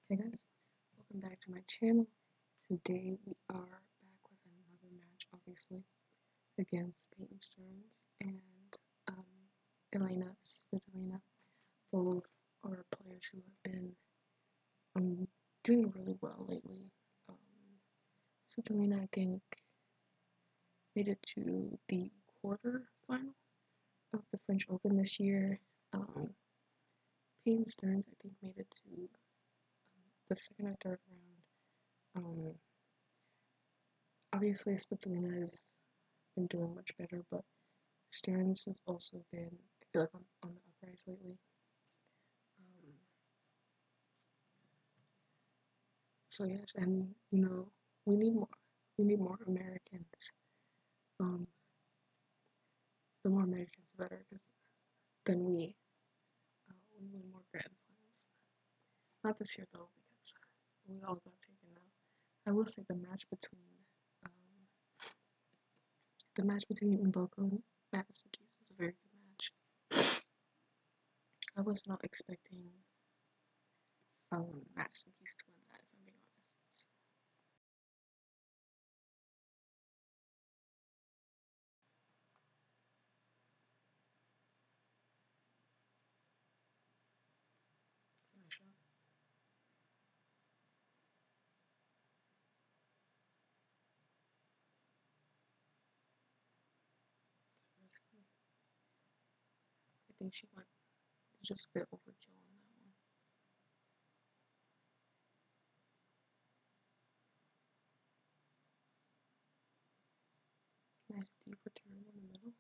Hey guys, welcome back to my channel. Today we are back with another match, obviously, against Peyton Stearns and um, Elina Svitolina. Both are players who have been doing really well lately. Um, Svitolina, I think, made it to the quarter final of the French Open this year. Peyton Stearns, I think, made it to the second or third round. Obviously, Svitolina has been doing much better, but Stearns has also been, I feel like, on the uprise lately. Um, so yes, and we need more. We need more Americans. Um, the more Americans, the better, because then we win more Grand Slams. Not this year though, because we all got taken out. I will say um, the match between Mboko and Madison Keys was a very good match. I was not expecting Madison Keys to win that, if I'm being honest. So, it's a nice shot. It's risky. I think she went just a bit overkill on that one. Nice deep return in the middle.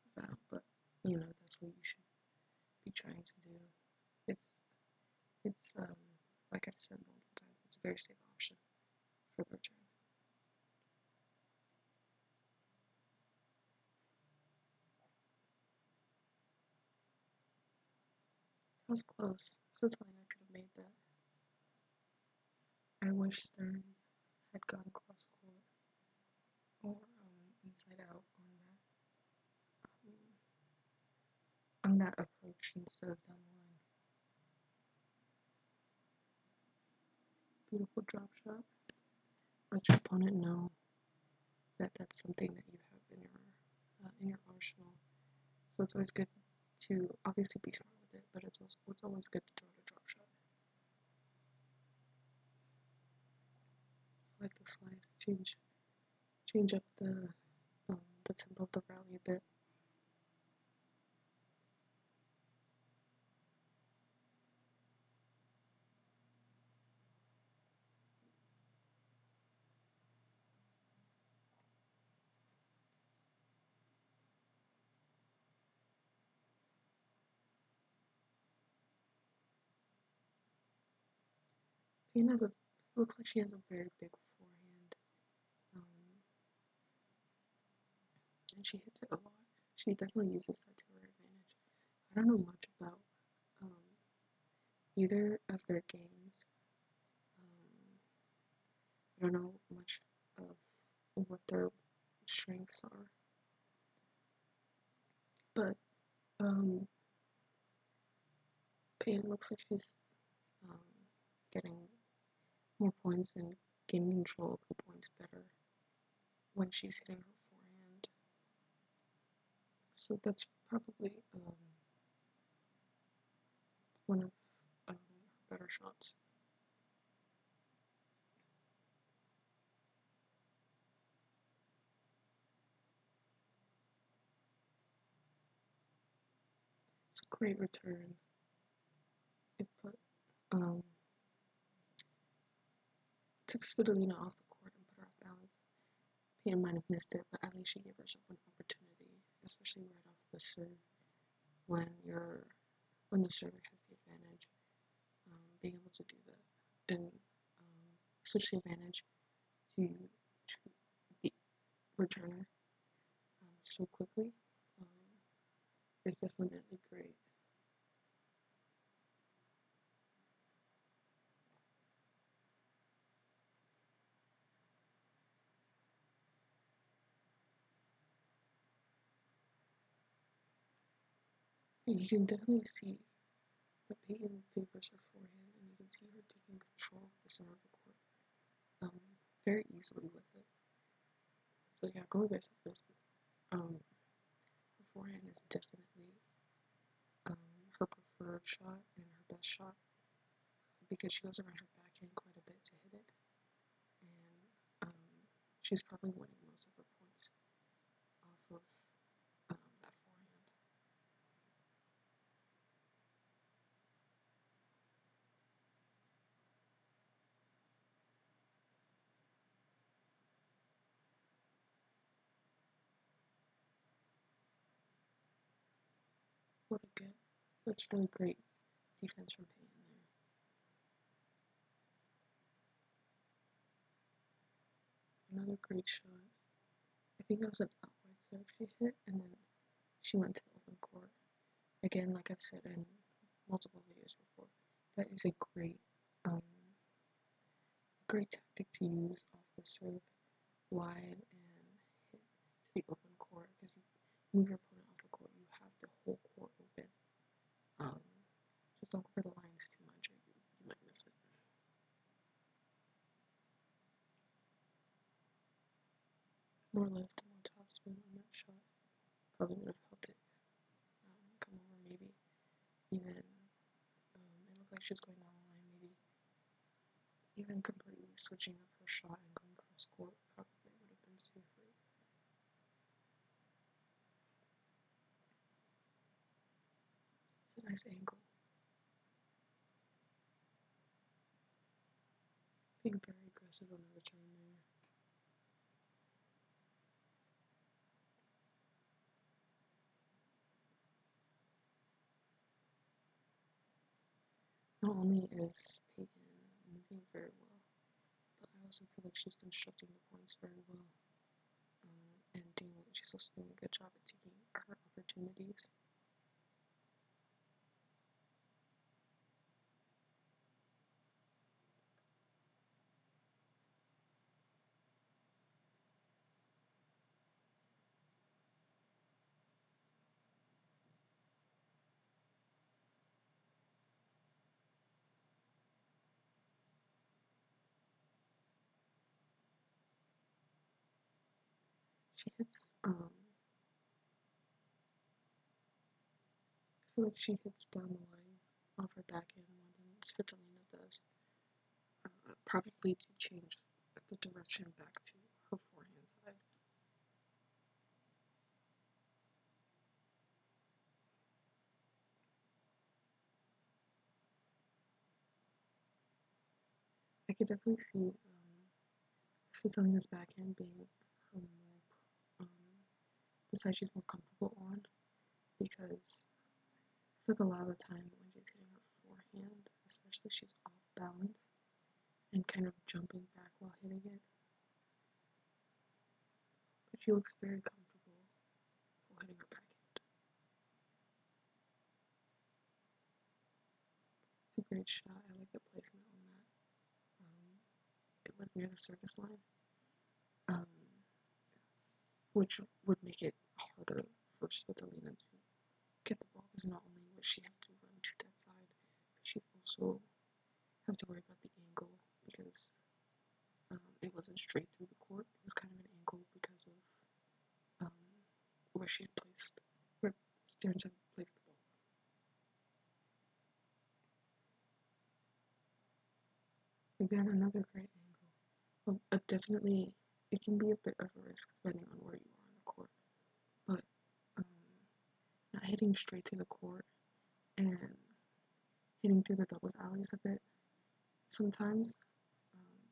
Is out, but that's what you should be trying to do. It's it's like I've said multiple times, it's a very safe option for the return. That was close. Svitolina could have made that. I wish Stearns had gone cross court or inside out on that approach instead of down the line. Beautiful drop shot. Let your opponent know that that's something that you have in your arsenal. So it's always good to obviously be smart with it, but it's always good to throw a drop shot. I like the slice. Change up the tempo of the rally a bit. Payne has a looks like she has a very big forehand, um, and she hits it a lot. She definitely uses that to her advantage. I don't know much about um, either of their games. Um, I don't know much of what their strengths are, but um, Payne looks like she's um, getting more points and gaining control of the points better when she's hitting her forehand. So that's probably one of her better shots. It's a great return. It took Svitolina off the court and put her off balance. Peyton might have missed it, but at least she gave herself an opportunity, especially right off the serve when the server has the advantage. Being able to do that and switch the advantage to the returner so quickly is definitely great. And you can definitely see that Peyton favors her forehand, and you can see her taking control of the center of the court very easily with it. So yeah, going based off this, her forehand is definitely her preferred shot and her best shot because she goes around her backhand quite a bit to hit it, and she's probably winning most of her points off of that forehand. What a good, that's really great defense from Peyton there. Another great shot. I think that was an outside serve she hit, and then she went to the open court. Again, like I've said in multiple videos before, that is a great tactic to use off the serve wide and hit to the open court because you move your opponent off the court, you have the whole court open. Just don't go for the lines too much, or you might miss it. More lift, more topspin on that shot probably would have helped it come over. Maybe even it looked like she was going down the line. Maybe even completely switching up her shot and going cross court probably would have been safer. It's a nice angle. Being very aggressive on the return there. Not only is Peyton moving very well, but I also feel like she's constructing the points very well, and she's also doing a good job at taking her opportunities. She hits, I feel like she hits down the line off her backhand more than Svitolina does, probably to change the direction back to her forehand side. I could definitely see Svitolina's backhand being her more, the side she's more comfortable on, because I feel like a lot of the time when she's hitting her forehand, especially, she's off balance and kind of jumping back while hitting it. But she looks very comfortable while hitting her backhand. It's a great shot. I like the placement on that. It was near the service line, um, which would make it harder for Svitolina to get the ball, because not only would she have to run to that side, but she'd also have to worry about the angle, because it wasn't straight through the court. It was kind of an angle because of where she had placed, where Stearns had placed the ball. Again, another great angle. Definitely, it can be a bit of a risk depending on where you are on the court, but not hitting straight through the court and hitting through the doubles alleys a bit sometimes,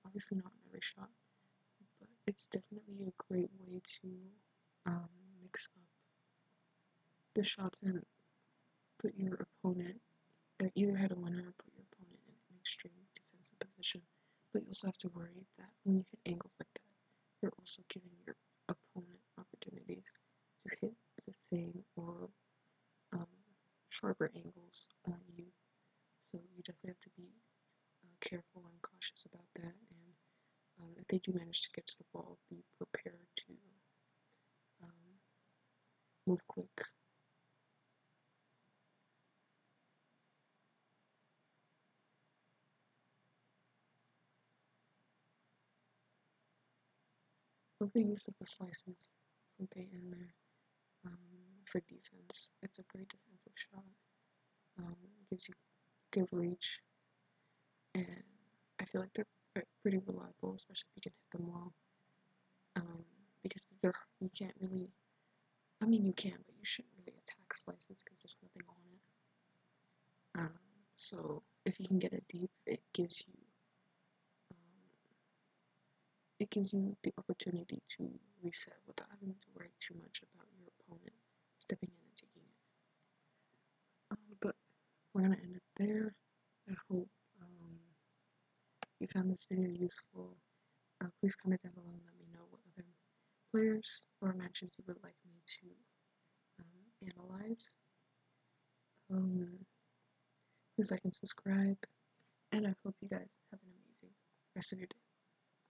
obviously not in every shot, but it's definitely a great way to mix up the shots and put your opponent, or either hit a winner or put your opponent in an extreme defensive position. But you also have to worry that when you hit angles like that, you're also giving your opponent opportunities to hit the same or sharper angles on you. So you definitely have to be careful and cautious about that. And if they do manage to get to the ball, be prepared to move quick. love the use of the slices from Peyton there for defense. It's a great defensive shot. Gives you good reach, and I feel like they're pretty reliable, especially if you can hit them well. Because you can't really, I mean you can, but you shouldn't really attack slices because there's nothing on it. So if you can get it deep, it gives you the opportunity to reset without having to worry too much about your opponent stepping in and taking it. But we're gonna end it there. I hope you found this video useful. Please comment down below and let me know what other players or matches you would like me to analyze. Please like and subscribe, and I hope you guys have an amazing rest of your day.